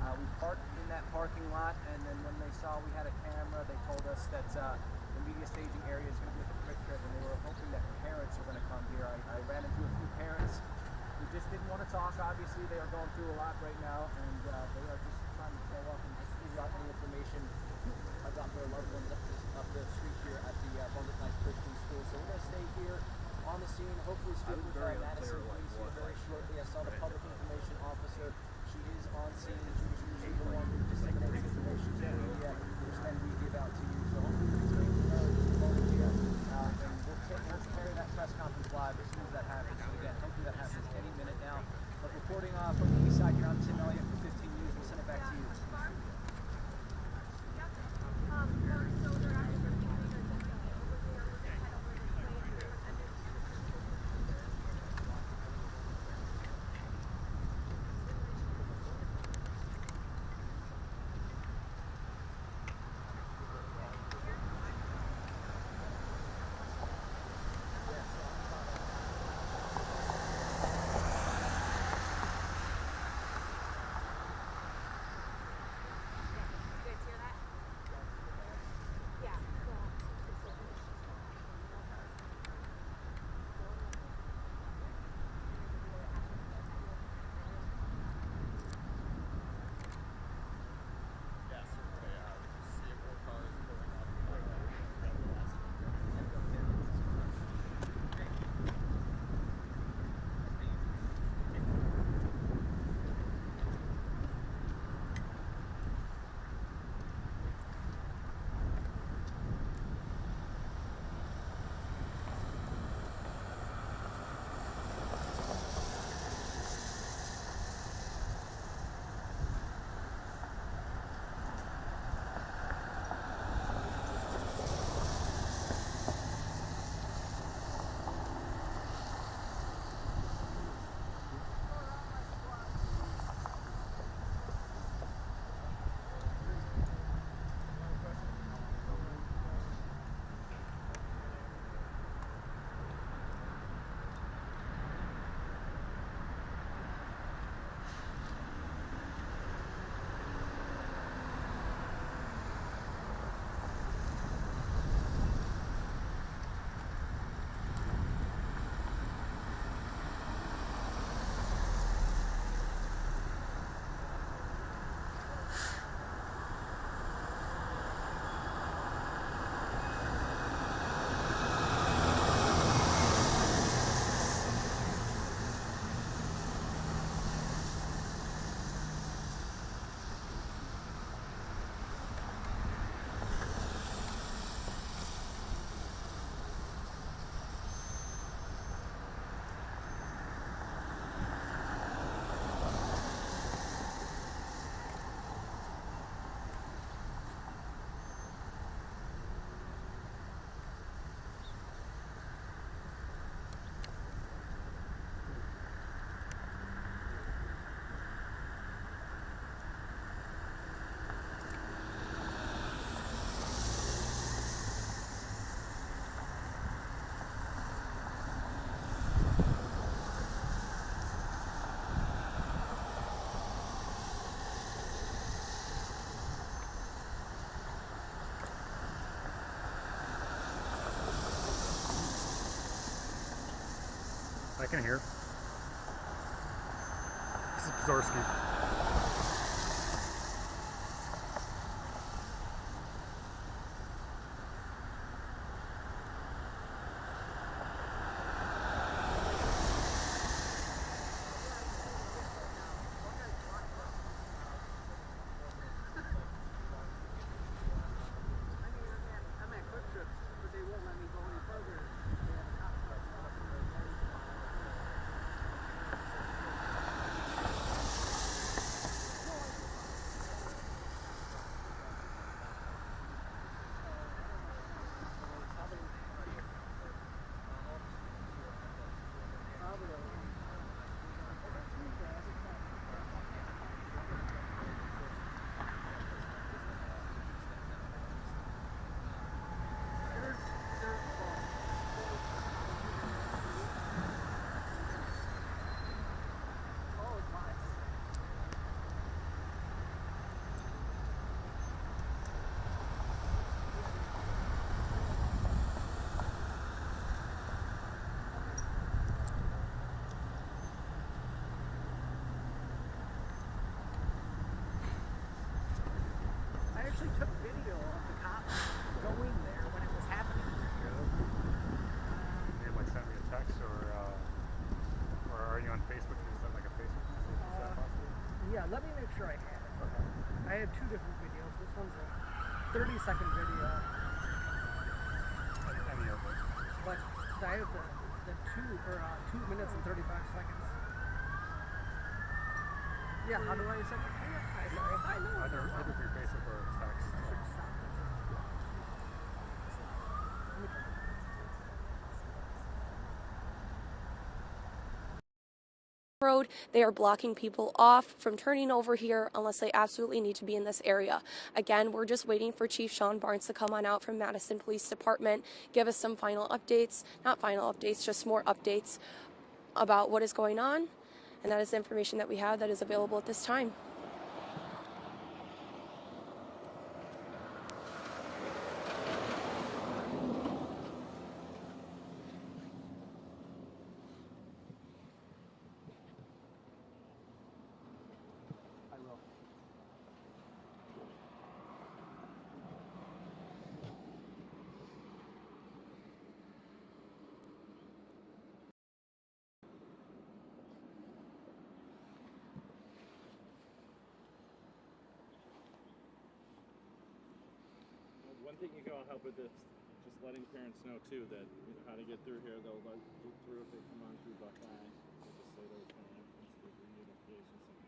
We parked in that parking lot, and then when they saw we had a camera, they told us that the media staging area is going to be at the Quick Trip, and they were hoping that parents were going to come here. I ran into a few parents who just didn't want to talk. Obviously, they are going through a lot right now, and they are just trying to show up and just figure out any information about their loved ones up the street here at the Abundant Life Christian School. So we're going to stay here on the scene, hopefully speak with Madison police here very shortly. I saw the public information officer. She is on scene. She's usually the one who disseminates information to the media, which then we give out to you. So hopefully we can speak with her just a moment here, and we'll carry that press conference live as soon as that happens. So again, hopefully that happens any minute now. But reporting from the east side here, I'm Tim Elliott for 15 News. We'll send it back to you. I can hear. This is Pizarski. actually took video of the cops going there when it was happening. You like send me a text or are you on Facebook? Is that like a Facebook message? Is that possible? Yeah, let me make sure I have it. Okay. I have two different videos. This one's a 30-second video. Any of it. But I have the 2 minutes and 35 seconds. Yeah, how do I send it to you? I know. Either through Facebook or text. Road. They are blocking people off from turning over here unless they absolutely need to be in this area. Again, we're just waiting for Chief Sean Barnes to come on out from Madison Police Department, give us some final updates, not final updates, just more updates about what is going on. And that is the information that we have that is available at this time. One thing you can help with this, just letting parents know too that how to get through here. They'll let you through if they come on through Buckeye. They'll just say there's no entrance to the reunification center.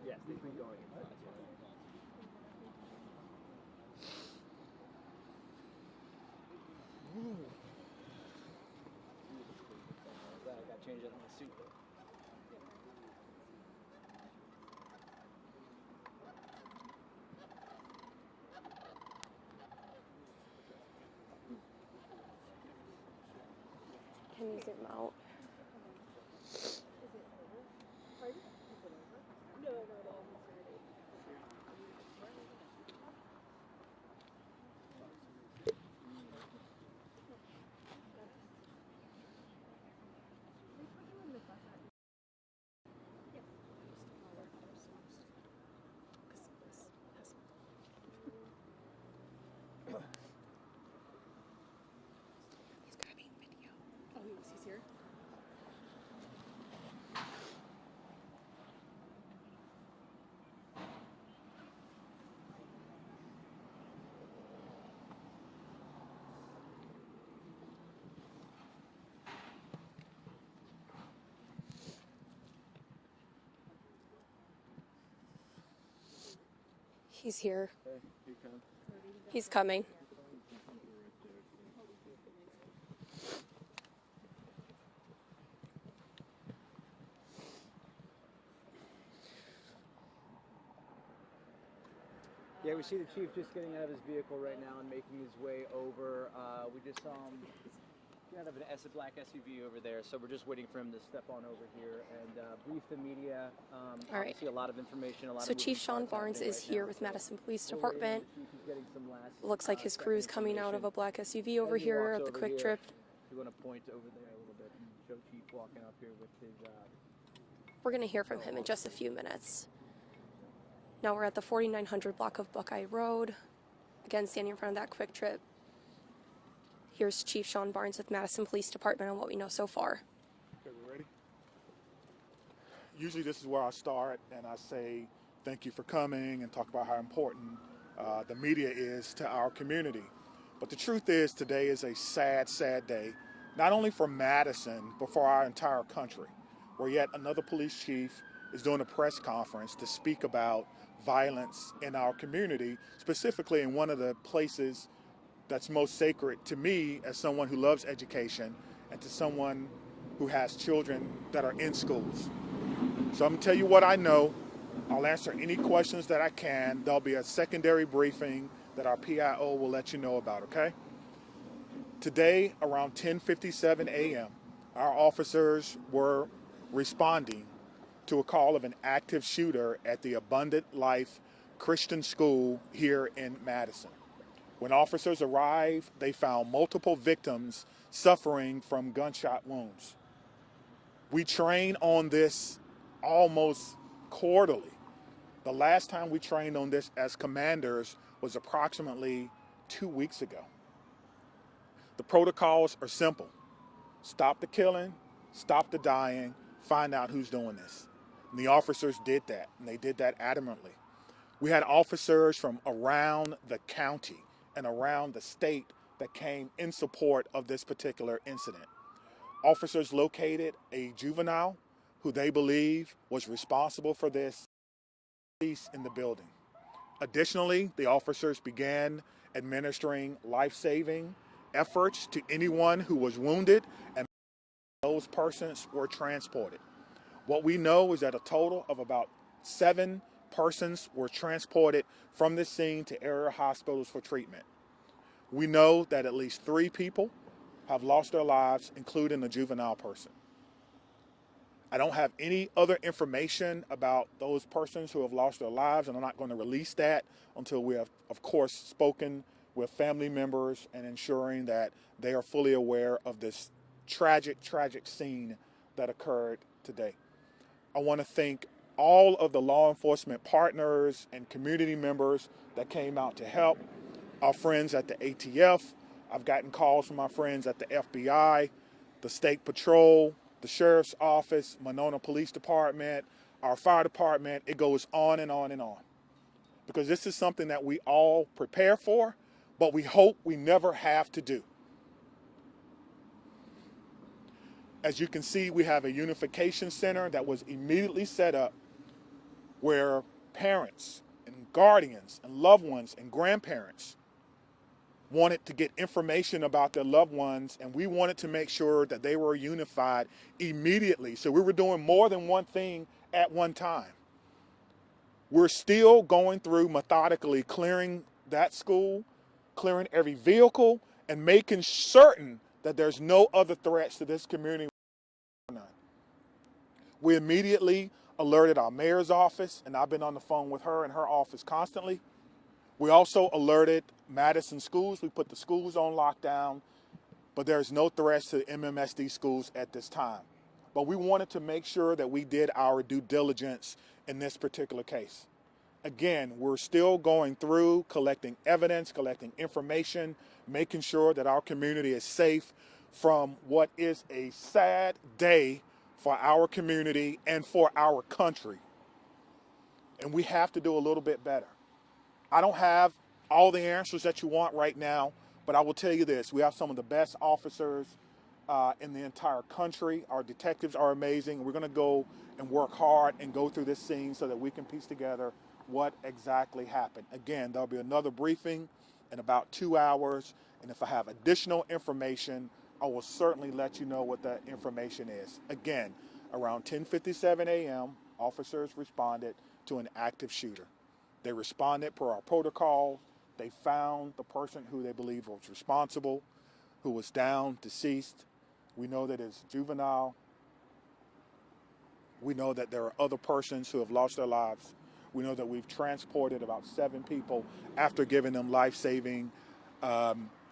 Yes, they've been going inside. I got changed out of my suit. Can you zoom out? He's grabbing video. Oh, he's here? He's here. He's coming. Yeah, we see the chief just getting out of his vehicle right now and making his way over. We just saw him get out of a black SUV over there, so we're just waiting for him to step on over here and brief the media. All right. Obviously, a lot of information. So Chief Sean Barnes is here with Madison Police Department. Looks like his crew is coming out of a black SUV over here at the Quick Trip. You want to point over there a little bit and show Chief walking up here with his... We're going to hear from him in just a few minutes. Now we're at the 4900 block of Buckeye Road. Again, standing in front of that Quick Trip. Here's Chief Sean Barnes with Madison Police Department on what we know so far. Okay, we ready? Usually this is where I start and I say thank you for coming and talk about how important the media is to our community. But the truth is today is a sad, sad day, not only for Madison, but for our entire country, where yet another police chief is doing a press conference to speak about violence in our community, specifically in one of the places that's most sacred to me as someone who loves education and to someone who has children that are in schools. So I'm gonna tell you what I know. I'll answer any questions that I can. There'll be a secondary briefing that our PIO will let you know about, okay? Today, around 10:57 a.m., our officers were responding to a call of an active shooter at the Abundant Life Christian School here in Madison. When officers arrived, they found multiple victims suffering from gunshot wounds. We train on this almost quarterly. The last time we trained on this as commanders was approximately 2 weeks ago. The protocols are simple. Stop the killing, stop the dying, find out who's doing this. And the officers did that, and they did that adamantly. We had officers from around the county and around the state that came in support of this particular incident. Officers located a juvenile who they believe was responsible for this in the building. Additionally, the officers began administering life-saving efforts to anyone who was wounded, and those persons were transported. What we know is that a total of about 7 persons were transported from this scene to area hospitals for treatment. We know that at least 3 people have lost their lives, including a juvenile person. I don't have any other information about those persons who have lost their lives, and I'm not going to release that until we have, of course, spoken with family members and ensuring that they are fully aware of this tragic, tragic scene that occurred today. I want to thank all of the law enforcement partners and community members that came out to help. Our friends at the ATF. I've gotten calls from my friends at the FBI, the State Patrol, the Sheriff's Office, Monona Police Department, our fire department. It goes on and on and on. Because this is something that we all prepare for, but we hope we never have to do. As you can see, we have a unification center that was immediately set up where parents and guardians and loved ones and grandparents wanted to get information about their loved ones, and we wanted to make sure that they were unified immediately. So we were doing more than one thing at one time. We're still going through methodically clearing that school, clearing every vehicle, and making certain that there's no other threats to this community. We immediately alerted our mayor's office, and I've been on the phone with her and her office constantly. We also alerted Madison schools. We put the schools on lockdown, but there's no threats to MMSD schools at this time. But we wanted to make sure that we did our due diligence in this particular case. Again, we're still going through collecting evidence, collecting information, making sure that our community is safe from what is a sad day for our community and for our country. And we have to do a little bit better. I don't have all the answers that you want right now, but I will tell you this. We have some of the best officers in the entire country. Our detectives are amazing. We're going to go and work hard and go through this scene so that we can piece together what exactly happened. Again, there'll be another briefing in about 2 hours, and if I have additional information, I will certainly let you know what that information is. Again, around 10:57 a.m., officers responded to an active shooter. They responded per our protocol. They found the person who they believe was responsible, who was down, deceased. We know that it's juvenile. We know that there are other persons who have lost their lives. We know that we've transported about 7 people after giving them life-saving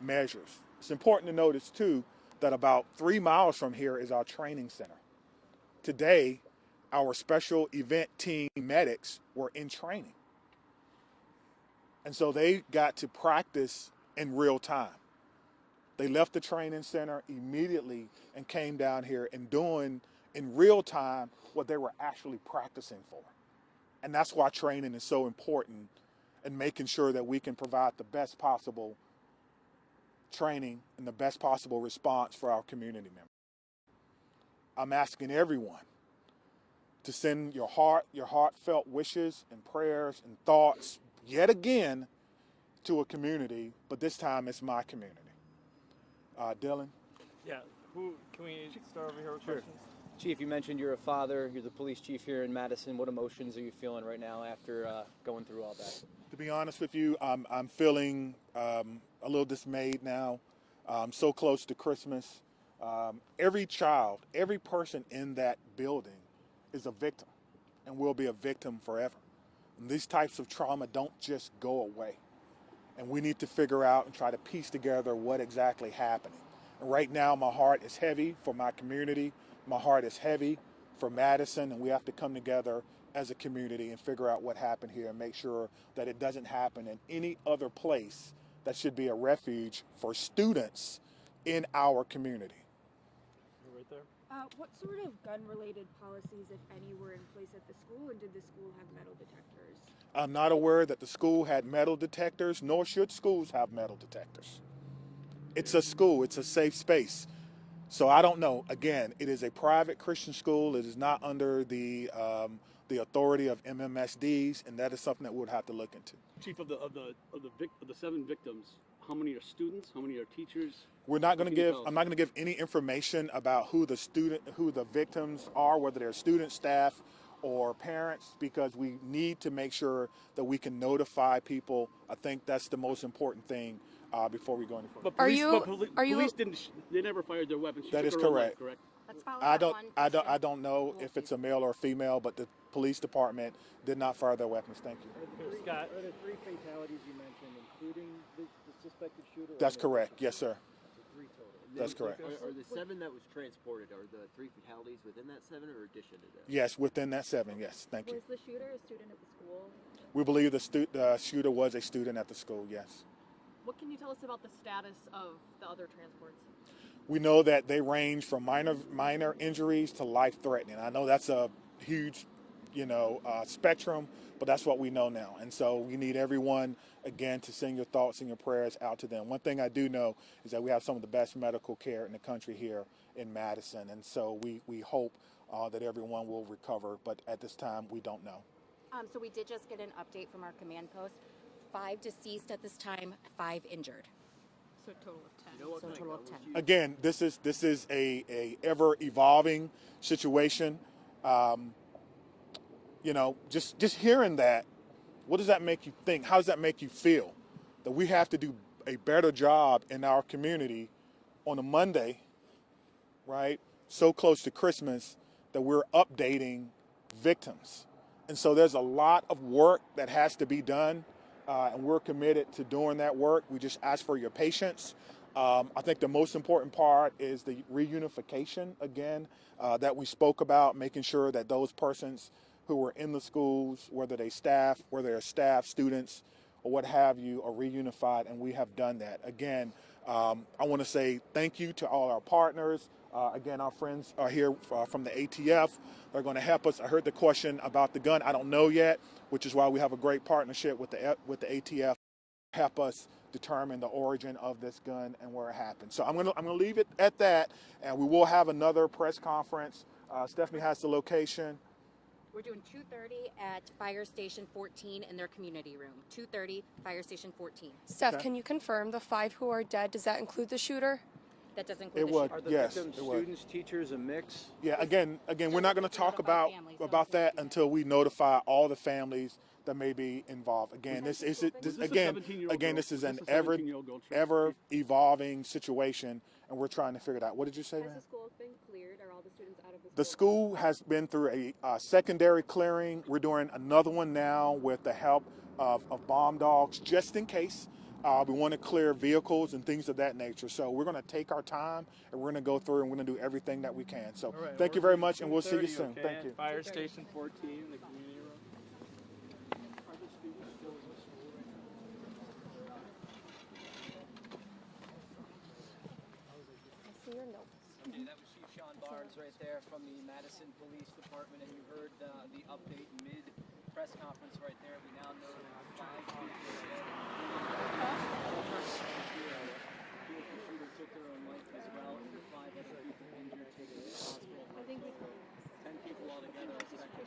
measures. It's important to notice, too, that about 3 miles from here is our training center. Today, our special event team medics were in training. And so they got to practice in real time. They left the training center immediately and came down here and doing in real time what they were actually practicing for. And that's why training is so important, and making sure that we can provide the best possible training and the best possible response for our community members. I'm asking everyone to send your heartfelt wishes and prayers and thoughts yet again to a community, but this time it's my community. Dylan? Yeah, who can we start over here with Sure. questions? Chief, you mentioned you're a father. You're the police chief here in Madison. What emotions are you feeling right now after going through all that? To be honest with you, I'm feeling a little dismayed now. So close to Christmas. Every child, every person in that building is a victim and will be a victim forever. And these types of trauma don't just go away. And we need to figure out and try to piece together what exactly happened. And right now, my heart is heavy for my community. My heart is heavy for Madison, and we have to come together as a community and figure out what happened here and make sure that it doesn't happen in any other place that should be a refuge for students in our community. You're right there. What sort of gun-related policies, if any, were in place at the school, and did the school have metal detectors? I'm not aware that the school had metal detectors, nor should schools have metal detectors. It's a school, it's a safe space. So I don't know. Again, it is a private Christian school. It is not under the authority of MMSDs, and that is something that we'll have to look into. Chief, of the 7 victims, how many are students? How many are teachers? I'm not going to give any information about who the victims are, whether they're students, staff, or parents, because we need to make sure that we can notify people. I think that's the most important thing before we go any further. But police didn't. They never fired their weapons. That is took her own life, correct. correct? Let's follow I that one. don't know if it's a male or a female, but the police department did not fire their weapons. Thank you. Scott. Are there 3 fatalities you mentioned, including the suspected shooter? That's correct. Yes, sir. So 3 total. That's correct. Are the 7 that was transported, are the 3 fatalities within that 7 or addition to that? Yes, within that 7. Yes, thank you. Was the shooter a student at the school? We believe the shooter was a student at the school. Yes. What can you tell us about the status of the other transports? We know that they range from minor injuries to life-threatening. I know that's a huge, spectrum, but that's what we know now. And so we need everyone, again, to send your thoughts and your prayers out to them. One thing I do know is that we have some of the best medical care in the country here in Madison. And so we hope that everyone will recover. But at this time, we don't know. So we did just get an update from our command post. 5 deceased at this time, 5 injured. So a total of 10. You know what So a kind total of of gun 10. was Again, this is a ever evolving situation. Just hearing that, what does that make you think? How does that make you feel? That we have to do a better job in our community on a Monday, right? So close to Christmas that we're updating victims. And so there's a lot of work that has to be done, and we're committed to doing that work. We just ask for your patience. I think the most important part is the reunification, again, that we spoke about, making sure that those persons who were in the schools, whether they're staff, students, or what have you, are reunified, and we have done that. Again, I want to say thank you to all our partners. Again, our friends are here from the ATF. They're going to help us. I heard the question about the gun. I don't know yet, which is why we have a great partnership with the ATF. Help us determine the origin of this gun and where it happened. So I'm gonna leave it at that, and we will have another press conference. Stephanie has the location. We're doing 2:30 at Fire Station 14 in their community room. 2:30, Fire Station 14. Steph, Okay. can you confirm the 5 who are dead? Does that include the shooter? That doesn't include It the would. shooter. Are the Yes, victims it was. students, teachers, a mix? Yeah, again, we're not going to talk Notify about families, that don't until we notify all the families that may be involved. Again, Was this a 17-year-old girl? this is Was an this a 17-year-old girl ever evolving situation, and we're trying to figure it out. What did you say, Has man? the school been cleared? Are all the students out of the school? The school has been through a secondary clearing. We're doing another one now with the help of bomb dogs, just in case. We want to clear vehicles and things of that nature. So we're going to take our time, and we're going to go through, and we're going to do everything that we can. So All right, thank you we're very doing much, and we'll see you 2:30, soon. okay, Thank at you. Fire Station 14, the community room. I see your notes. Okay, that was Chief Sean Barnes right there from the Madison Police Department, and you heard the update mid-press conference right there. We now know that 5 people are dead. Two of the shooters took their own life as well, and 5 other people injured taken to the hospital. 10 people altogether affected.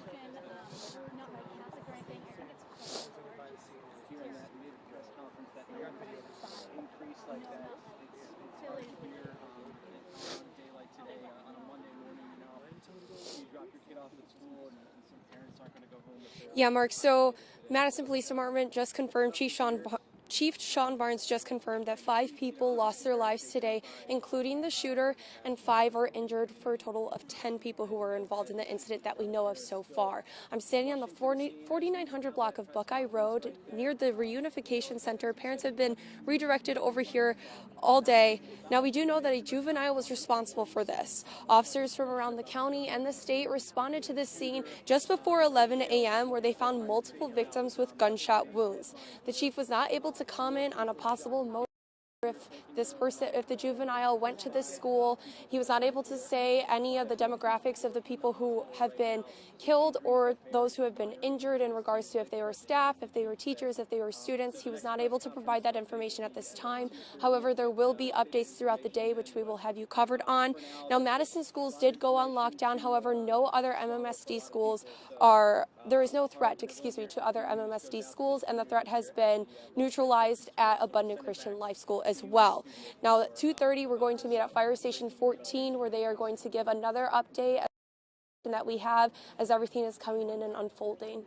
school and some parents aren't going to go home with their... Yeah, Mark. So Madison Police Department just confirmed, Chief Sean Barnes just confirmed that 5 people lost their lives today, including the shooter, and 5 are injured for a total of 10 people who were involved in the incident that we know of so far. I'm standing on the 4900 block of Buckeye Road near the Reunification Center. Parents have been redirected over here all day. Now, we do know that a juvenile was responsible for this. Officers from around the county and the state responded to this scene just before 11 a.m. where they found multiple victims with gunshot wounds. The chief was not able to comment on a possible motive if the juvenile went to this school. He was not able to say any of the demographics of the people who have been killed or those who have been injured in regards to if they were staff, if they were teachers, if they were students. He was not able to provide that information at this time. However, there will be updates throughout the day, which we will have you covered on. Now, Madison schools did go on lockdown. However, no other MMSD schools there is no threat, to other MMSD schools, and the threat has been neutralized at Abundant Christian Life School as well. Now, at 2:30, we're going to meet at Fire Station 14, where they are going to give another update that we have as everything is coming in and unfolding.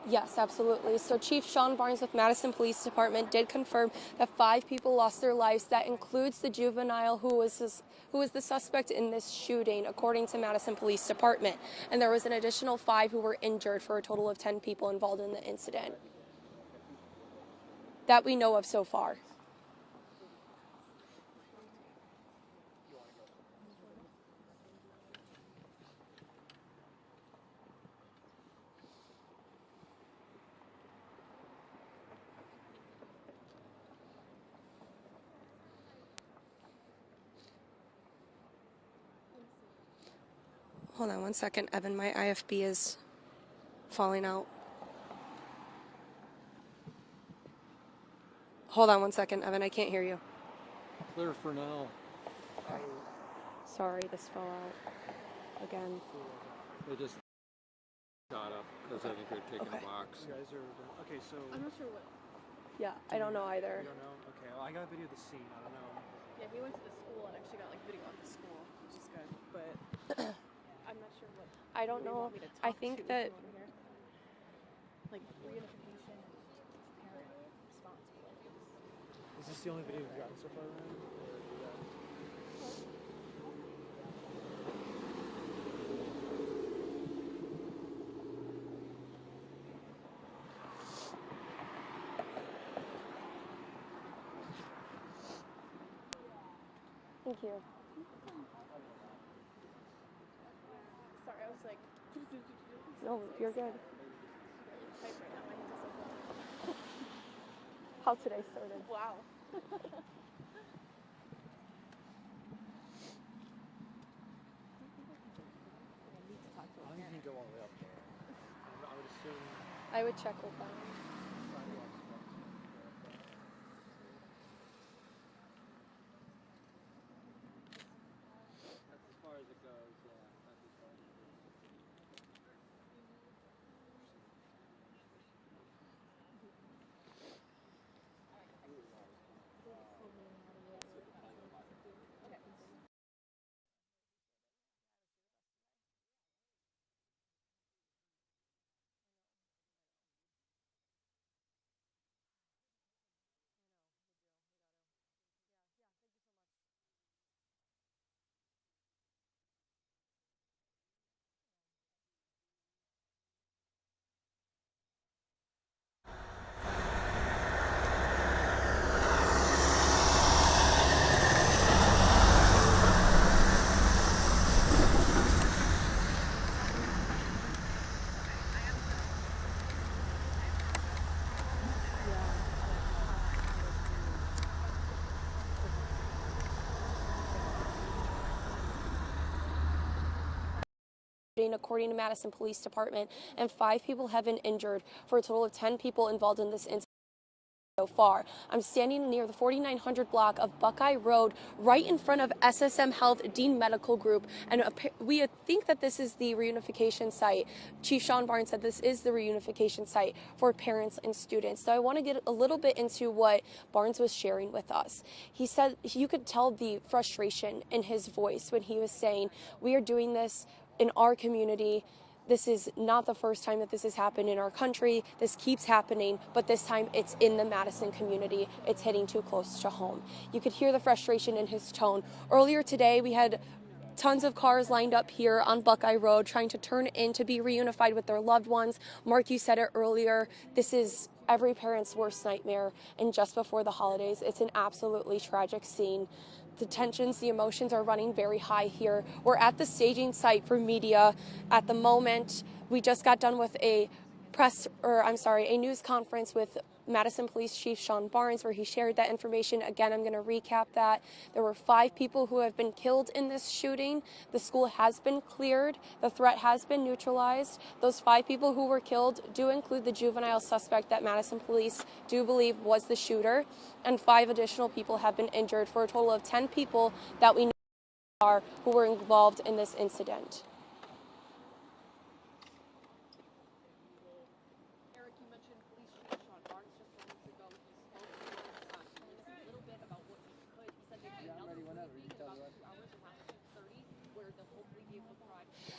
Yes, absolutely. So Chief Sean Barnes with Madison Police Department did confirm that 5 people lost their lives. That includes the juvenile who was the suspect in this shooting, according to Madison Police Department. And there was an additional 5 who were injured for a total of 10 people involved in the incident that we know of so far. Hold on one second, Evan. My IFB is falling out. Hold on one second, Evan. I can't hear you. Clear for now. Sorry, this fell out again. They just got up because I think they're taking a box. You guys are... Okay, so... I'm not sure what. Yeah, I don't know either. You don't know? Okay, well, I got a video of the scene. I don't know. Yeah, he went to the school and actually got like video of the school, which is good. But I'm not sure what. I don't know. Want me to I talk think to that over here. Like reunification and parent responsibilities. Is this the only video you've gotten so far, Ryan? Thank you. Sorry, I was like. No, you're good. Type right now. My hands are so How today started. wow. I don't think you can go all the way up there. I would assume... I would check with them. That's as far as it goes, yeah. That's as far as it goes. According to Madison Police Department, and 5 people have been injured for a total of 10 people involved in this incident. so far. I'm standing near the 4900 block of Buckeye Road, right in front of SSM Health Dean Medical Group, and we think that this is the reunification site. Chief Sean Barnes said this is the reunification site for parents and students. So I want to get a little bit into what Barnes was sharing with us. He said you could tell the frustration in his voice when he was saying, we are doing this in our community. This is not the first time that this has happened in our country. This keeps happening, but this time it's in the Madison community. It's hitting too close to home. You could hear the frustration in his tone. Earlier today, we had tons of cars lined up here on Buckeye Road trying to turn in to be reunified with their loved ones. Mark, you said it earlier. This is every parent's worst nightmare. And just before the holidays, it's an absolutely tragic scene. The tensions, the emotions are running very high here. We're at the staging site for media at the moment. We just got done with a news conference with Madison Police Chief Sean Barnes, where he shared that information. Again, I'm going to recap that. There were 5 people who have been killed in this shooting. The school has been cleared. The threat has been neutralized. Those 5 people who were killed do include the juvenile suspect that Madison Police do believe was the shooter, and 5 additional people have been injured, for a total of 10 people that we know who were involved in this incident.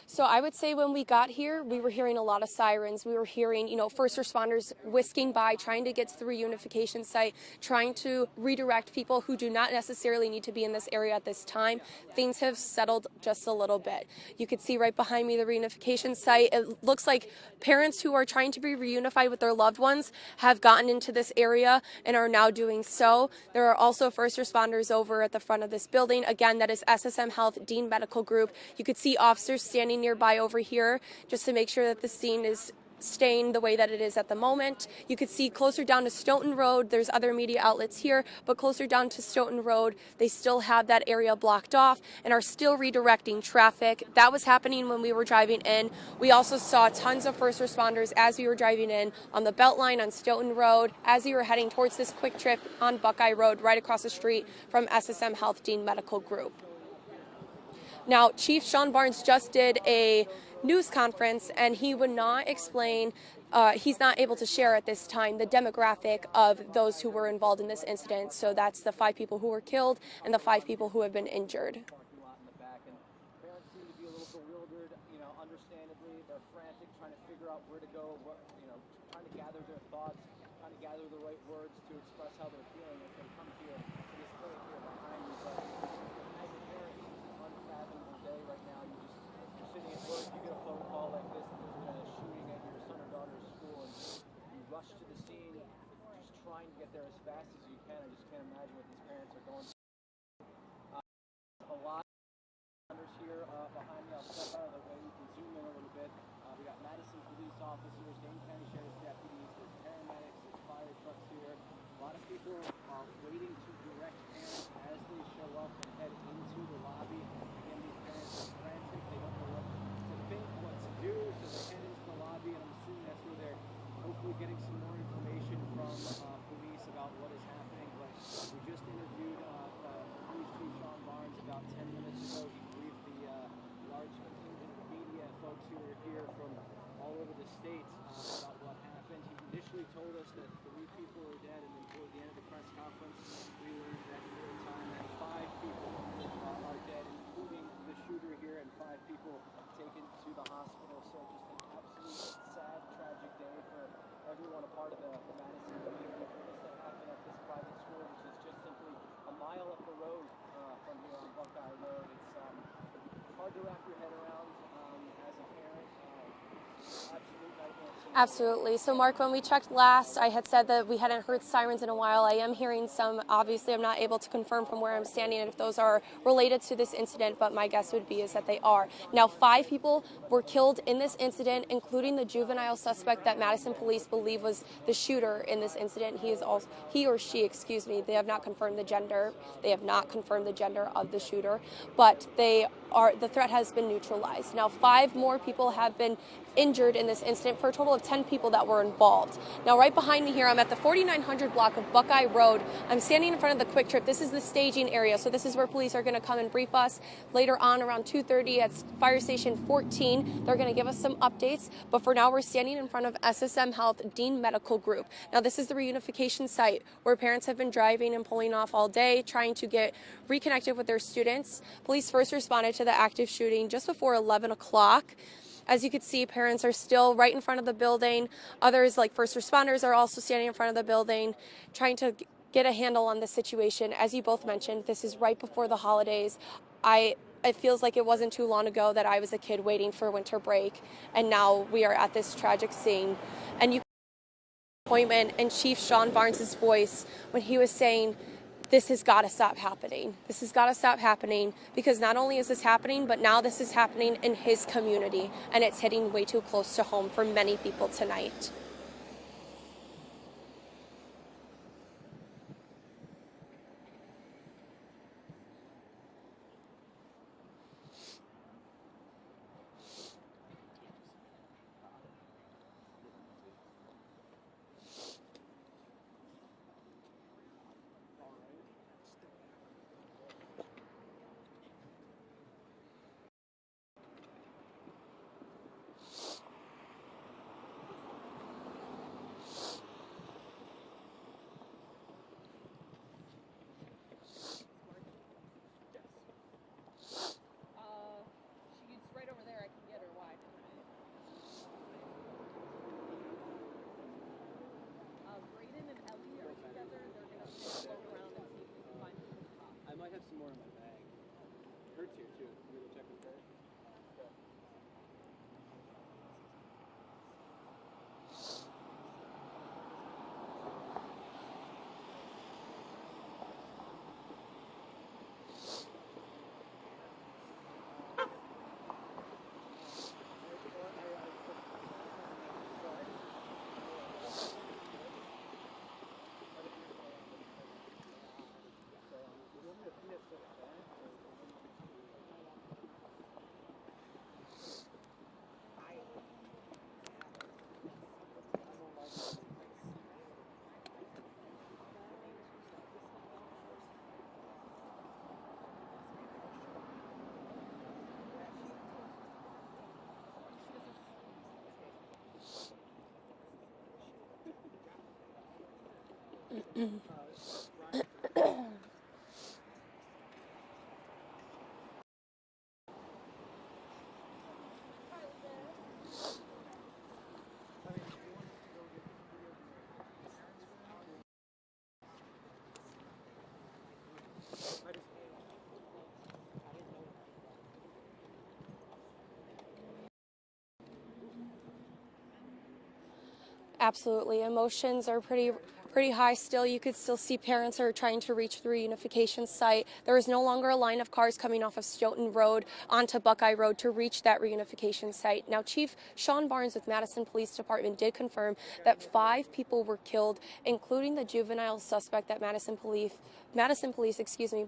So I would say when we got here, we were hearing a lot of sirens. We were hearing, first responders whisking by, trying to get to the reunification site, trying to redirect people who do not necessarily need to be in this area at this time. Things have settled just a little bit. You could see right behind me the reunification site. It looks like parents who are trying to be reunified with their loved ones have gotten into this area and are now doing so. There are also first responders over at the front of this building. Again, that is SSM Health Dean Medical Group. You could see officers standing nearby over here just to make sure that the scene is staying the way that it is at the moment. You could see closer down to Stoughton Road, there's other media outlets here, but closer down to Stoughton Road, they still have that area blocked off and are still redirecting traffic. That was happening when we were driving in. We also saw tons of first responders as we were driving in on the Beltline on Stoughton Road, as we were heading towards this quick trip on Buckeye Road, right across the street from SSM Health Dean Medical Group. Now, Chief Sean Barnes just did a news conference, and he would not explain, he's not able to share at this time the demographic of those who were involved in this incident. So that's the 5 people who were killed and the 5 people who have been injured. Parents seem to be a little bewildered, understandably. They're frantic, trying to figure out where to go, trying to gather their thoughts, trying to gather the right words to express how they're feeling as they come here to this clinic here behind me. But as a parent, it's an unfathomable day right now. You're sitting at work, you get a phone call like this, and there's been a shooting at your son or daughter's school, and you rush to the scene, just trying to get there as fast as you can. I just can't imagine what these parents are going through. A lot of here behind me. I'll step out of the way. You can zoom in a little bit. We got Madison police officers, Dane County Sheriff's deputies, there's paramedics, there's fire trucks here. A lot of people are waiting to direct parents as they show up and head into the lobby. Again, these parents are frantic. They don't know what to think, what to do, so they head into the lobby, and I'm assuming that's where they're hopefully getting some more information from police about what is happening. But we just interviewed Police Chief Sean Barnes about 10 minutes ago. He briefed the large contingent of media folks who were here from all over the state about what happened. He initially told us that 3 people were dead, and then toward the end of the press conference, we learned that in real time that 5 people are dead, including the shooter here, and 5 people taken to the hospital. So just an absolute sad, tragic day for everyone a part of the Madison community. For this to happen at this private school, which is just simply a mile up the road from here on Buckeye Road. It's hard to wrap your head around as a parent. Absolute nightmare. Absolutely. So, Mark, when we checked last, I had said that we hadn't heard sirens in a while. I am hearing some. Obviously, I'm not able to confirm from where I'm standing if those are related to this incident, but my guess would be is that they are. Now, 5 people were killed in this incident, including the juvenile suspect that Madison police believe was the shooter in this incident. He or she, they have not confirmed the gender. They have not confirmed the gender of the shooter, but the threat has been neutralized. Now, 5 more people have been injured in this incident for a total of 10 people that were involved. Now, right behind me here, I'm at the 4900 block of Buckeye Road. I'm standing in front of the Quick Trip. This is the staging area, so this is where police are going to come and brief us later on around 2:30 at Fire Station 14. They're going to give us some updates, but for now, we're standing in front of SSM Health Dean Medical Group. Now, this is the reunification site where parents have been driving and pulling off all day, trying to get reconnected with their students. Police first responded to the active shooting just before 11 o'clock. As you can see, parents are still right in front of the building. Others, like first responders, are also standing in front of the building, trying to get a handle on the situation. As you both mentioned, this is right before the holidays. It feels like it wasn't too long ago that I was a kid waiting for winter break, and now we are at this tragic scene. And you appointment and Chief Sean Barnes' voice when he was saying, this has got to stop happening. This has got to stop happening, because not only is this happening, but now this is happening in his community, and it's hitting way too close to home for many people tonight. I might have some more in my bag. Kurt's here too. Can we go check with Kurt? Absolutely. Emotions are pretty high still. You could still see parents are trying to reach the reunification site. There is no longer a line of cars coming off of Stoughton Road onto Buckeye Road to reach that reunification site. Now, Chief Sean Barnes with Madison Police Department did confirm that 5 people were killed, including the juvenile suspect that Madison Police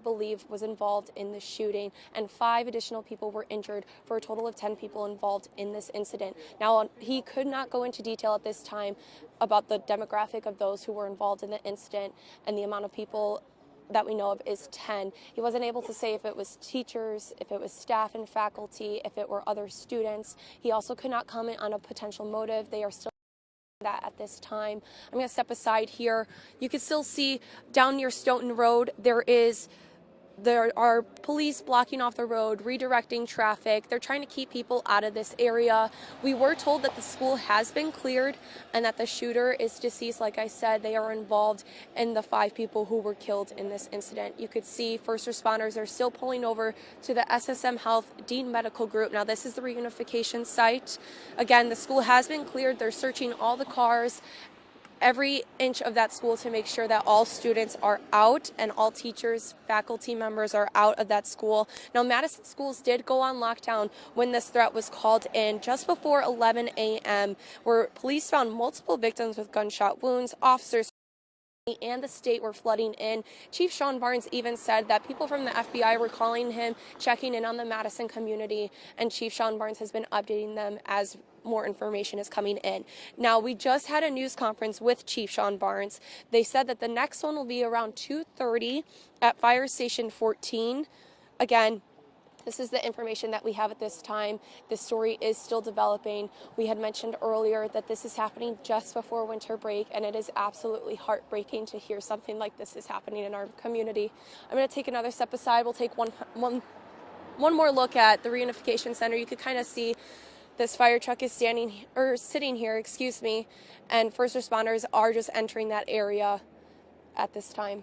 believe was involved in the shooting, and 5 additional people were injured for a total of 10 people involved in this incident. Now, he could not go into detail at this time about the demographic of those who were involved in the incident, and the amount of people that we know of is 10. He wasn't able to say if it was teachers, if it was staff and faculty, if it were other students. He also could not comment on a potential motive. They are still that at this time. I'm going to step aside here. You can still see down near Stoughton Road, there are police blocking off the road, redirecting traffic. They're trying to keep people out of this area. We were told that the school has been cleared and that the shooter is deceased. Like I said, they are involved in the 5 people who were killed in this incident. You could see first responders are still pulling over to the SSM Health Dean Medical Group. Now, this is the reunification site. Again, the school has been cleared. They're searching all the cars, every inch of that school, to make sure that all students are out and all teachers, faculty members are out of that school. Now, Madison schools did go on lockdown when this threat was called in just before 11 a.m., where police found multiple victims with gunshot wounds. Officers and the state were flooding in. Chief Sean Barnes even said that people from the FBI were calling him, checking in on the Madison community, and Chief Sean Barnes has been updating them as more information is coming in. Now, we just had a news conference with Chief Sean Barnes. They said that the next one will be around 2:30 at Fire Station 14. Again, this is the information that we have at this time. This story is still developing. We had mentioned earlier that this is happening just before winter break, and it is absolutely heartbreaking to hear something like this is happening in our community. I'm going to take another step aside. We'll take one more look at the reunification center. You could kind of see this fire truck is sitting here, and first responders are just entering that area at this time.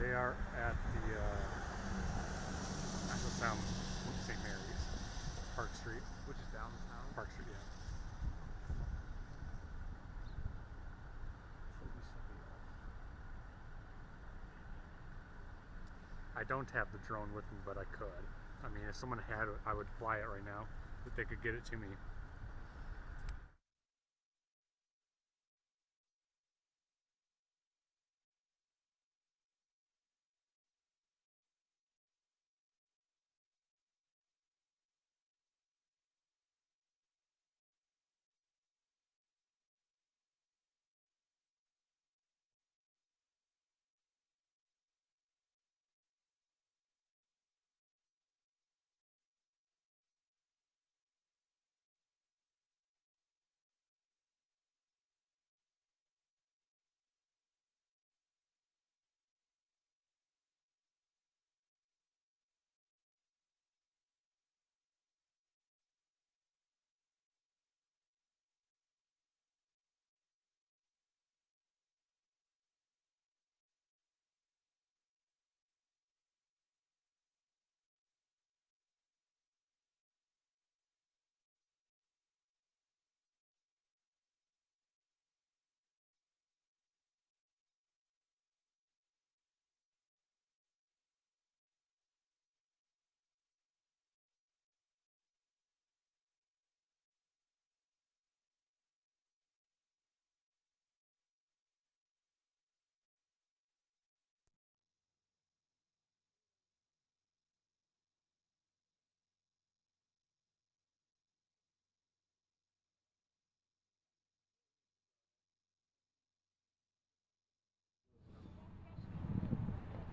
They are at the St. Mary's, Park Street. Which is downtown? Park Street, yeah. I don't have the drone with me, but I could. I mean, if someone had it, I would fly it right now, if they could get it to me.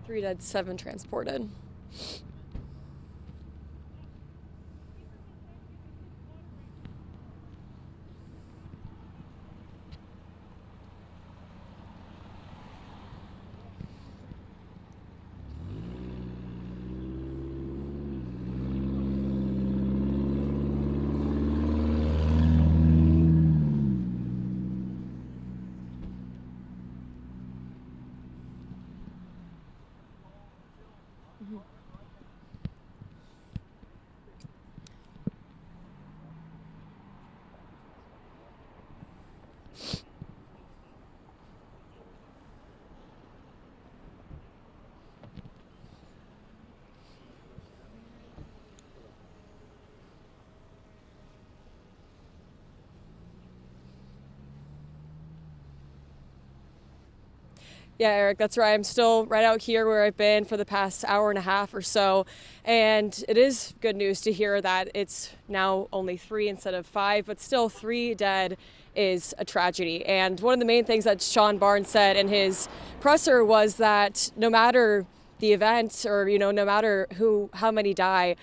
Three dead, 7 transported. Yeah, Eric, that's right. I'm still right out here where I've been for the past hour and a half or so. And it is good news to hear that it's now only 3 instead of 5, but still 3 dead is a tragedy. And one of the main things that Sean Barnes said in his presser was that no matter the event or, no matter how many die,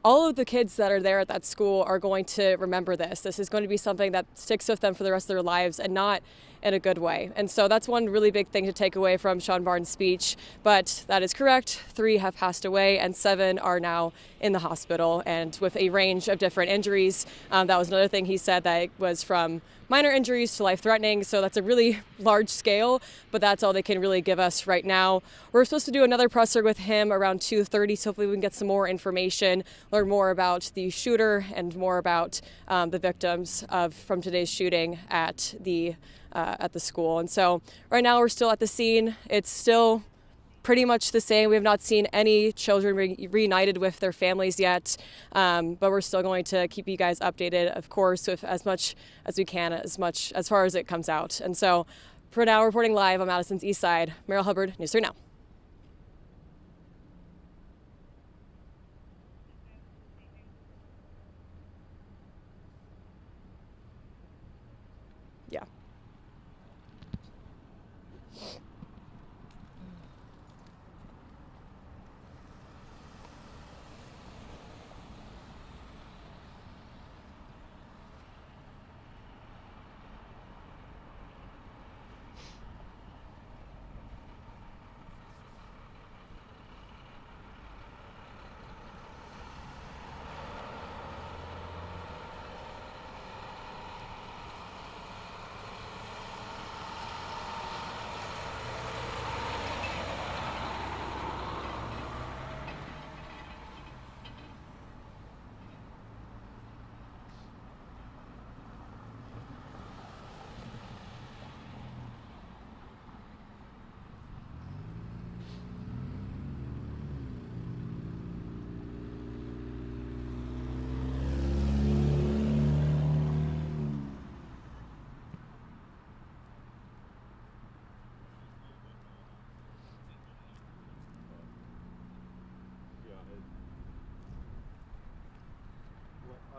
all of the kids that are there at that school are going to remember this. This is going to be something that sticks with them for the rest of their lives, and not in a good way. And so that's one really big thing to take away from Sean Barnes' speech. But that is correct. 3 have passed away and 7 are now in the hospital and with a range of different injuries. That was another thing he said, that it was from minor injuries to life-threatening. So that's a really large scale, but that's all they can really give us right now. We're supposed to do another presser with him around 2:30, so hopefully we can get some more information, learn more about the shooter and more about the victims from today's shooting at the school. And so right now we're still at the scene. It's still pretty much the same. We have not seen any children reunited with their families yet, but we're still going to keep you guys updated, of course, with as much as we can, as far as it comes out. And so for now, reporting live on Madison's east side, Meryl Hubbard, News 3 Now. Yeah.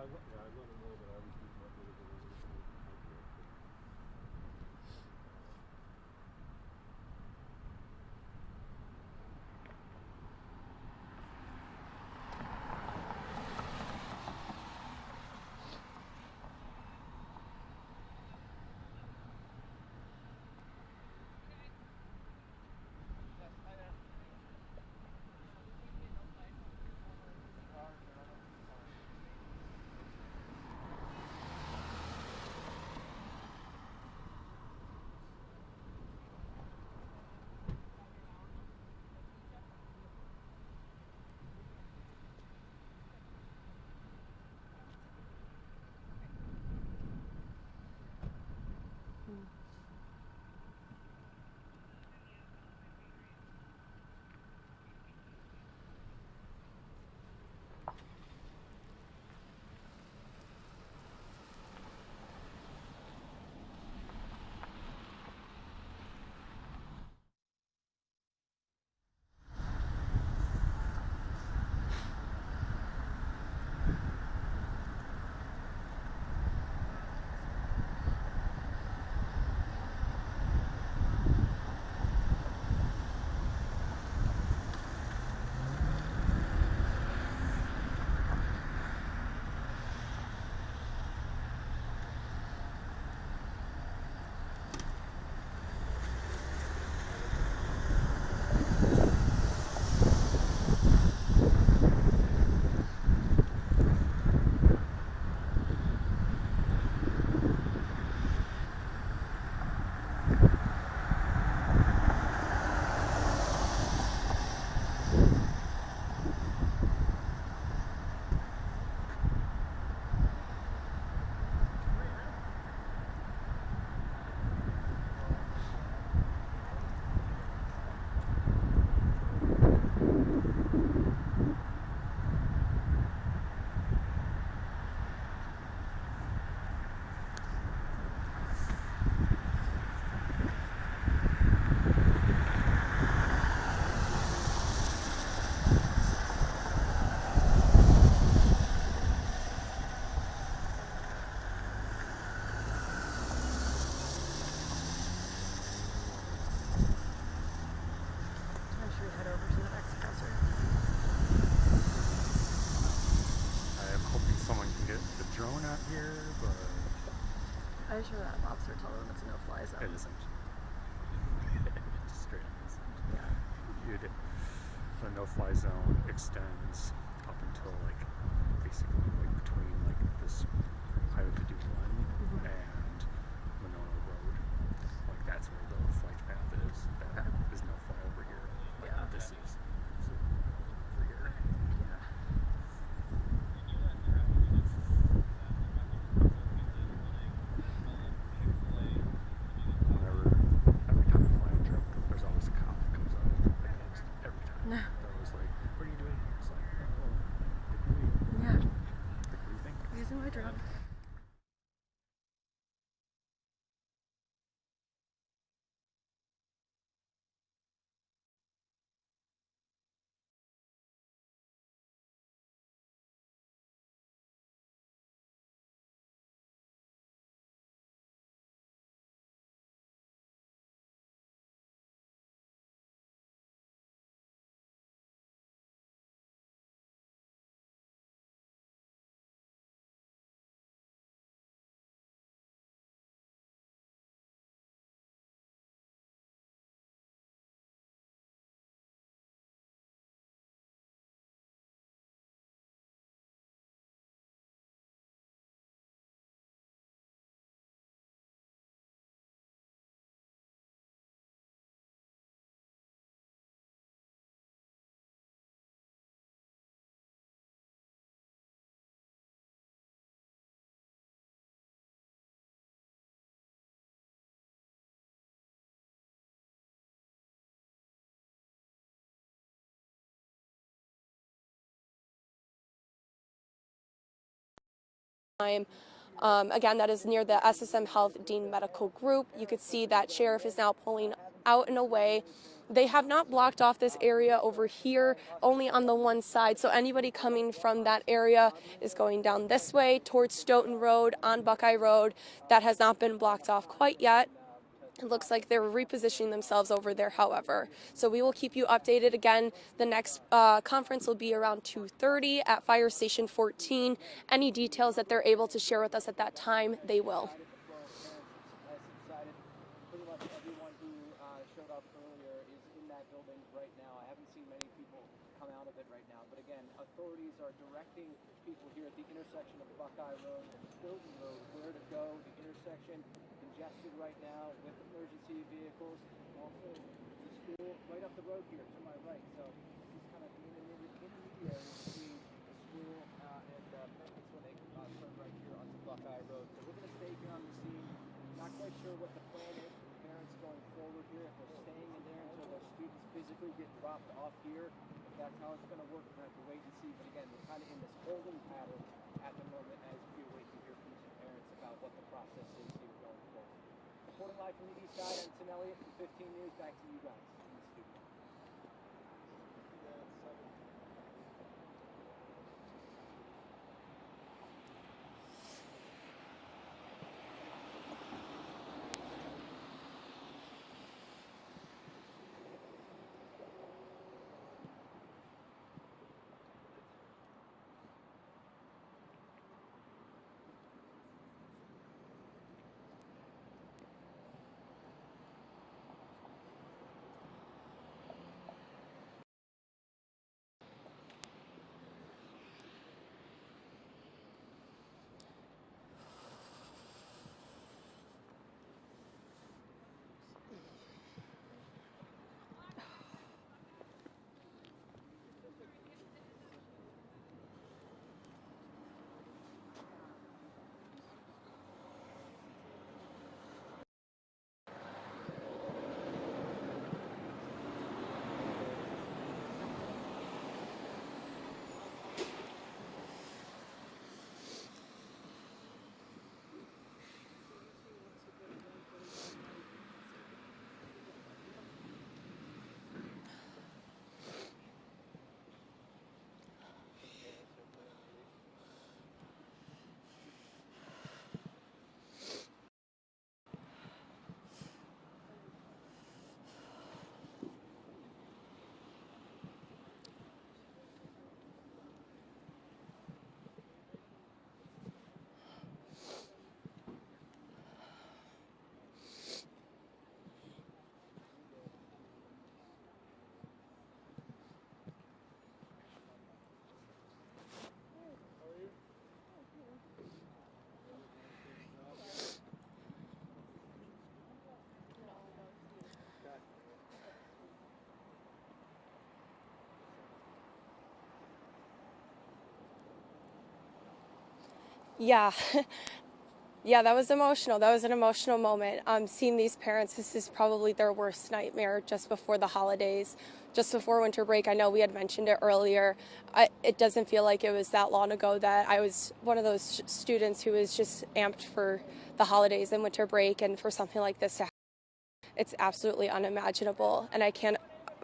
I let him know that I was doing that little bit of I'm sure that officer told them it's a no-fly zone. It isn't. Just straight up isn't. Yeah. The no-fly zone extends up until like basically like between like this Highway 51 and Monona Road. Like that's where the flight path is. That is no fly over here. But Yeah. this is over here. Yeah. Every time I fly a trip, there's always a cop that comes out. Every time. They're always like, what are you doing here? It's like, oh, Yeah. like, what do you think? Using my drug. Again, that is near the SSM Health Dean Medical Group. You could see that sheriff is now pulling out and away. They have not blocked off this area over here, only on the one side. So anybody coming from that area is going down this way towards Stoughton Road on Buckeye Road. That has not been blocked off quite yet. It looks like they're repositioning themselves over there, however. So we will keep you updated. Again, the next conference will be around 2:30 at Fire Station 14. Any details that they're able to share with us at that time, they will. Pretty much everyone who showed up earlier is in that building right now. I haven't seen many people come out of it right now. But again, authorities are directing people here at the intersection of Buckeye Road and Stoughton Road where to go. The intersection congested right now with emergency vehicles. Also, the school right up the road here to my right. So this is kind of the intermediary between the school and parents when they turn right here onto Buckeye Road. So we're going to stay here on the scene. Not quite sure what the plan is for parents going forward here. If they're staying in there until their students physically get dropped off here. If that's how it's going to work, we're going to have to wait and see. But again, we're kind of in this holding pattern at the moment as we wait to hear from some parents about what the process is here going forward. Reporting live from the east side, I'm Tim Elliott from 15 News. Back to you guys in the studio. Yeah. Yeah, that was emotional. That was an emotional moment. Seeing these parents, this is probably their worst nightmare just before the holidays, just before winter break. I know we had mentioned it earlier. It doesn't feel like it was that long ago that I was one of those students who was just amped for the holidays and winter break, and for something like this to happen, it's absolutely unimaginable. And I can't.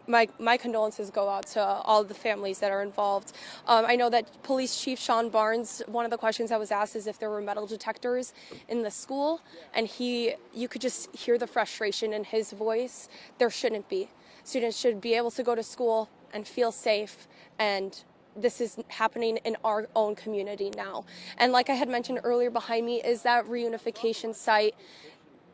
My condolences go out to all the families that are involved. I know that Police Chief Sean Barnes, one of the questions I was asked is if there were metal detectors in the school, and you could just hear the frustration in his voice. There shouldn't be. Students should be able to go to school and feel safe, and this is happening in our own community now. And like I had mentioned earlier, behind me is that reunification site.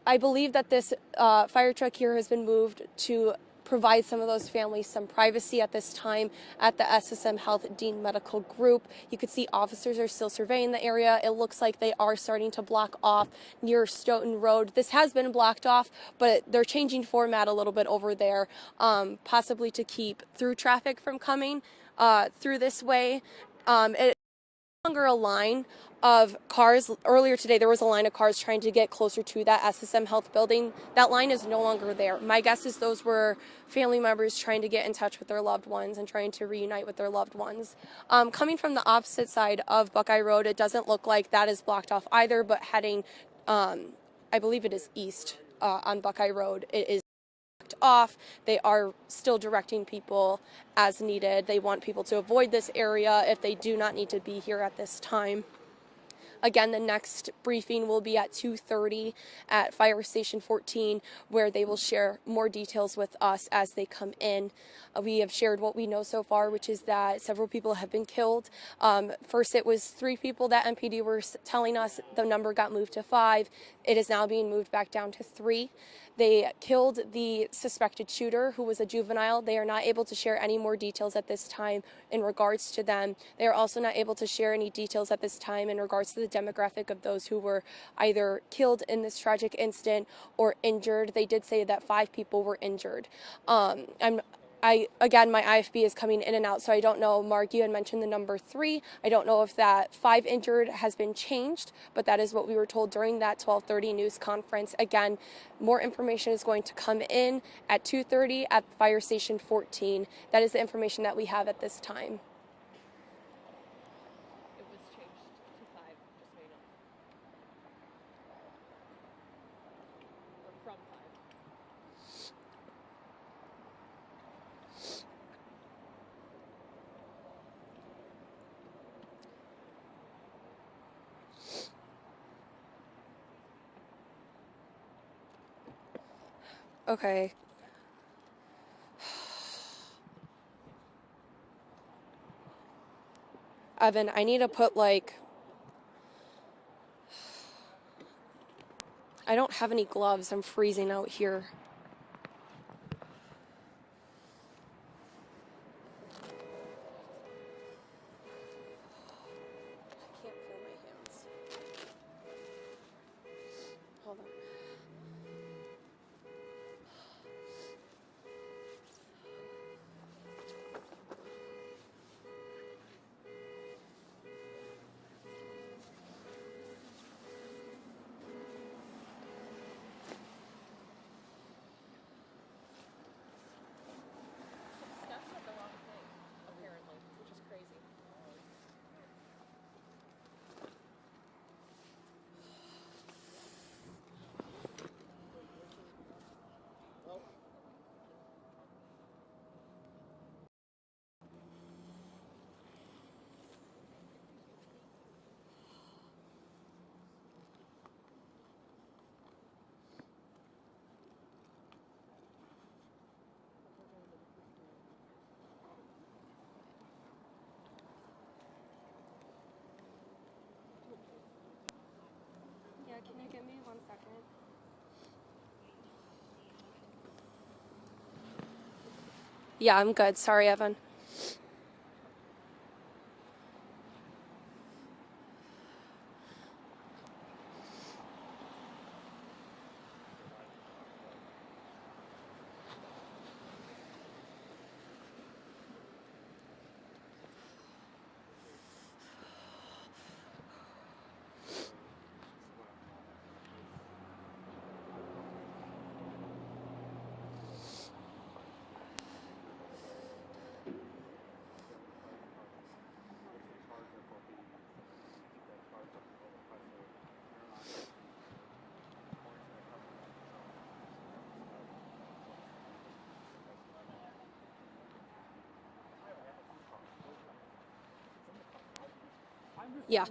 I believe that this fire truck here has been moved to provide some of those families some privacy at this time at the SSM Health Dean Medical Group. You could see officers are still surveying the area. It looks like they are starting to block off near Stoughton Road. This has been blocked off, but they're changing format a little bit over there, possibly to keep through traffic from coming through this way. It's no longer a line of cars. Earlier today, there was a line of cars trying to get closer to that SSM Health building. That line is no longer there. My guess is those were family members trying to get in touch with their loved ones and trying to reunite with their loved ones. Coming from the opposite side of Buckeye Road, it doesn't look like that is blocked off either, but heading, I believe it is east on Buckeye Road, it is. blocked off. They are still directing people as needed. They want people to avoid this area if they do not need to be here at this time. Again, the next briefing will be at 2:30 at Fire Station 14, where they will share more details with us as they come in. We have shared what we know so far, which is that several people have been killed. First, it was 3 people that MPD were telling us. The number got moved to 5. It is now being moved back down to 3. They killed the suspected shooter, who was a juvenile. They are not able to share any more details at this time in regards to them. They are also not able to share any details at this time in regards to the demographic of those who were either killed in this tragic incident or injured. They did say that 5 people were injured. Again, my IFB is coming in and out, so I don't know. Mark, you had mentioned the number 3. I don't know if that 5 injured has been changed, but that is what we were told during that 12:30 news conference. Again, more information is going to come in at 2:30 at Fire Station 14. That is the information that we have at this time. It was changed to 5, just so you know. Or from 5. Okay. Evan, I need to put I don't have any gloves. I'm freezing out here. I can't feel my hands. Hold on. Steps at the wrong thing, apparently, which is crazy. Yeah, can you give me 1 second? Yeah, I'm good. Sorry, Evan. Yeah.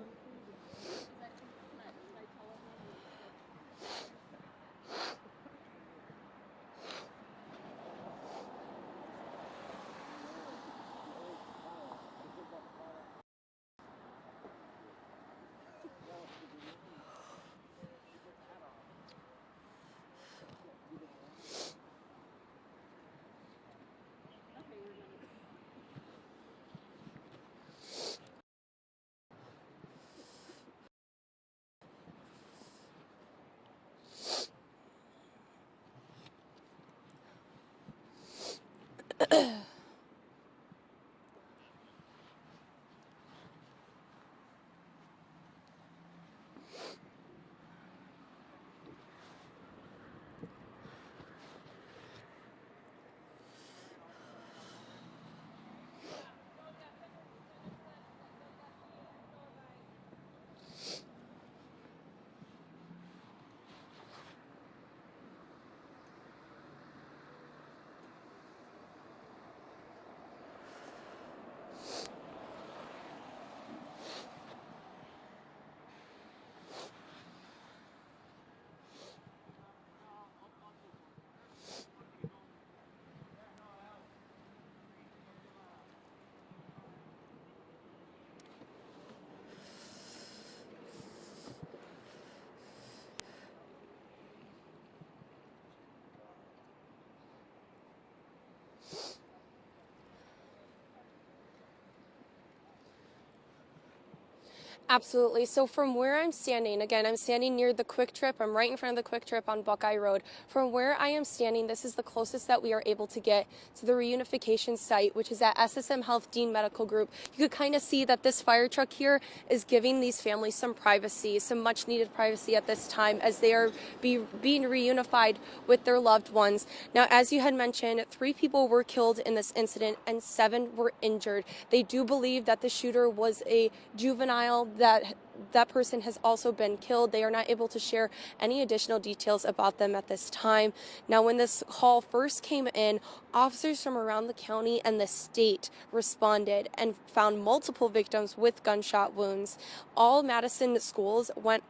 Absolutely. So from where I'm standing, again, I'm standing near the Quick Trip. I'm right in front of the Quick Trip on Buckeye Road. From where I am standing, this is the closest that we are able to get to the reunification site, which is at SSM Health Dean Medical Group. You could kind of see that this fire truck here is giving these families some privacy, some much needed privacy at this time as they are being reunified with their loved ones. Now, as you had mentioned, 3 people were killed in this incident and 7 were injured. They do believe that the shooter was a juvenile, that person has also been killed. They are not able to share any additional details about them at this time. Now, when this call first came in, officers from around the county and the state responded and found multiple victims with gunshot wounds. All MMSD schools went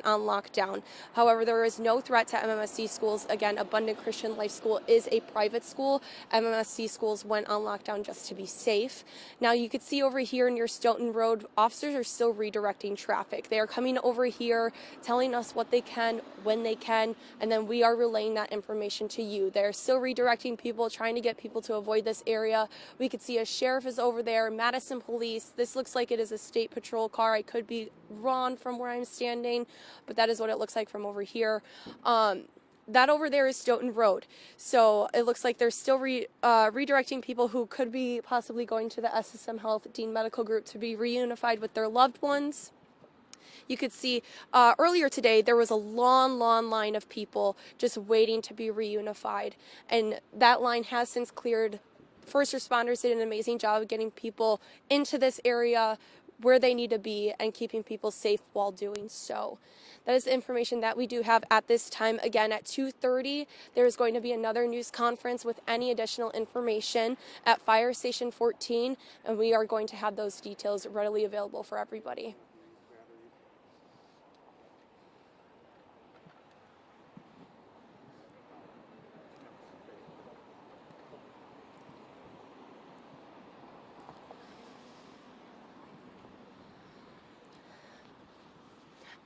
on lockdown. However, there is no threat to MMSD schools. Again, Abundant Christian Life School is a private school. MMSD schools went on lockdown just to be safe. Now, you could see over here near Stoughton Road, officers are still redirecting traffic. They are coming over here, telling us what they can, when they can, and then we are relaying that information to you. They're still redirecting people, trying to get people to avoid this area. We could see a sheriff is over there, Madison police. This looks like it is a state patrol car. I could be wrong from where I'm standing, but that is what it looks like from over here. That over there is Stoughton Road. So it looks like they're still redirecting people who could be possibly going to the SSM Health Dean Medical Group to be reunified with their loved ones. You could see earlier today there was a long line of people just waiting to be reunified. And that line has since cleared. First responders did an amazing job of getting people into this area where they need to be and keeping people safe while doing so. That is the information that we do have at this time. Again, at 2:30, there is going to be another news conference with any additional information at Fire Station 14, and we are going to have those details readily available for everybody.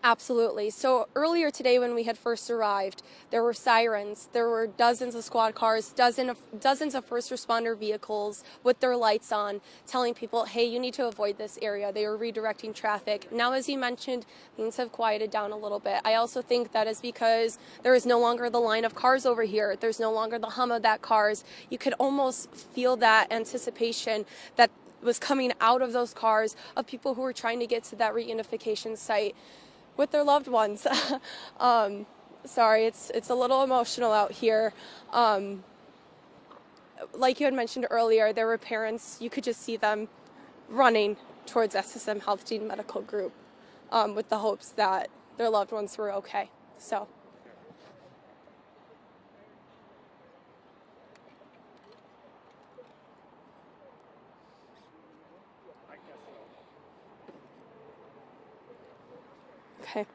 Absolutely. So earlier today when we had first arrived, there were sirens, there were dozens of squad cars, dozens of first responder vehicles with their lights on, telling people, hey, you need to avoid this area. They were redirecting traffic. Now, as you mentioned, things have quieted down a little bit. I also think that is because there is no longer the line of cars over here. There's no longer the hum of that cars. You could almost feel that anticipation that was coming out of those cars of people who were trying to get to that reunification site with their loved ones. Sorry, it's a little emotional out here. Like you had mentioned earlier, there were parents, you could just see them running towards SSM Health Dean Medical Group with the hopes that their loved ones were okay. So. Okay.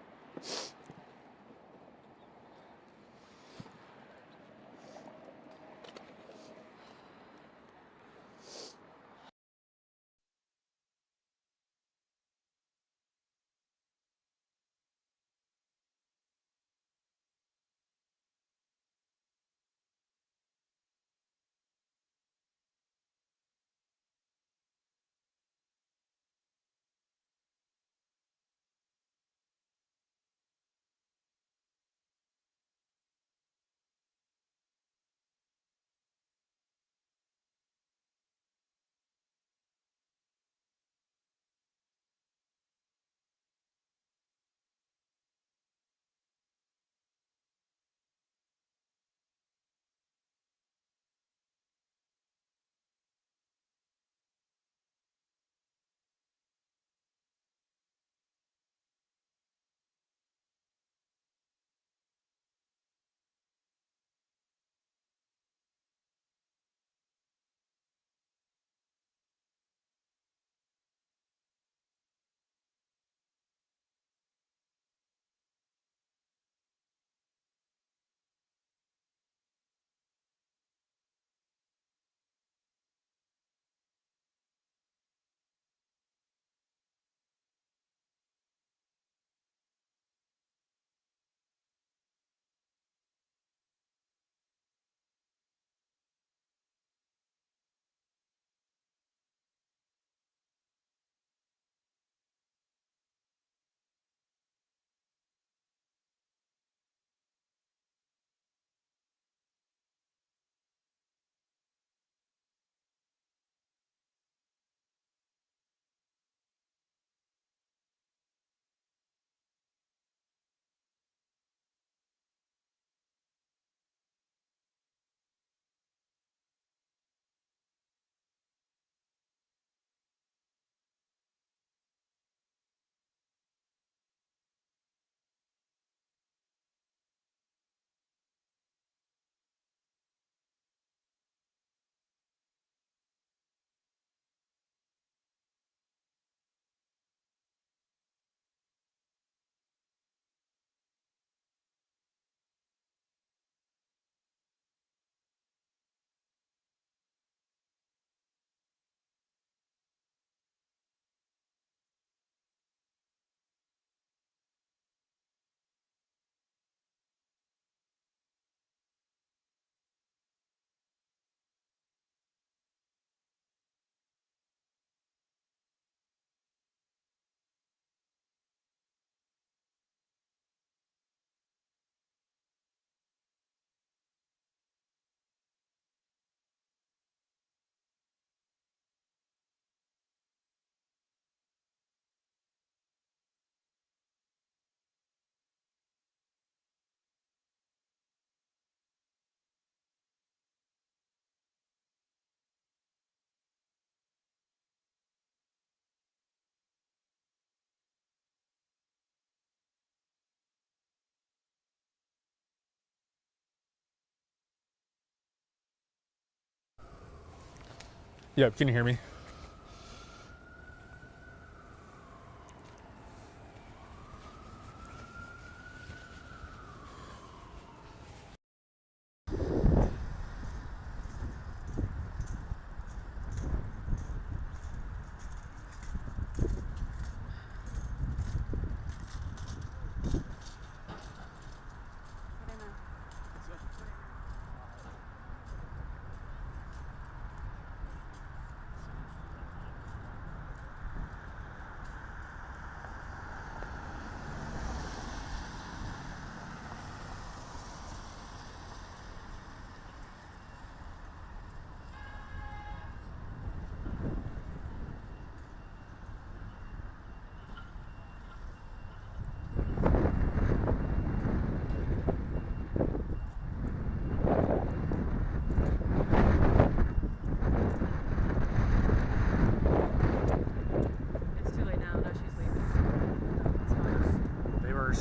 Yeah, can you hear me?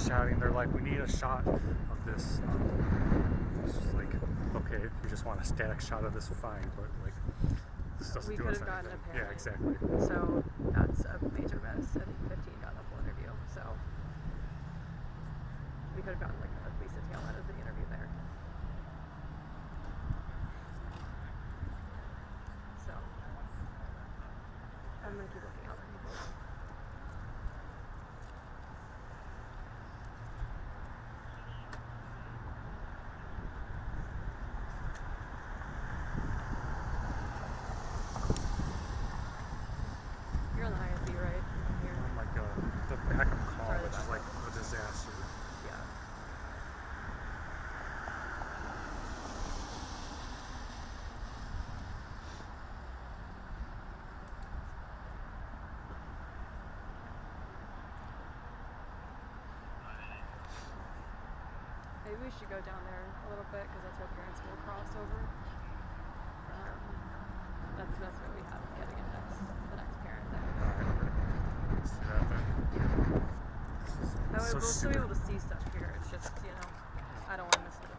Shouting, they're like, we need a shot of this. It's just like, okay, if you just want a static shot of this, fine, but like, this doesn't do us anything. Gotten a parent. Yeah, exactly. So that's a major miss, and 15 got a full interview. So we could have gotten like at least a tail end of the interview there. So I'm gonna keep looking out for people. You're on the ISB, right? Here. I'm like the backup call, which is like a disaster. Yeah. Maybe we should go down there a little bit because that's where parents will cross over. That's what we have getting it the next parent there. Let's do that then. That way So we'll still be stupid. able to see stuff here. It's just, I don't want to miss it.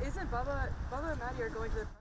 isn't Bubba and Maddie are going to the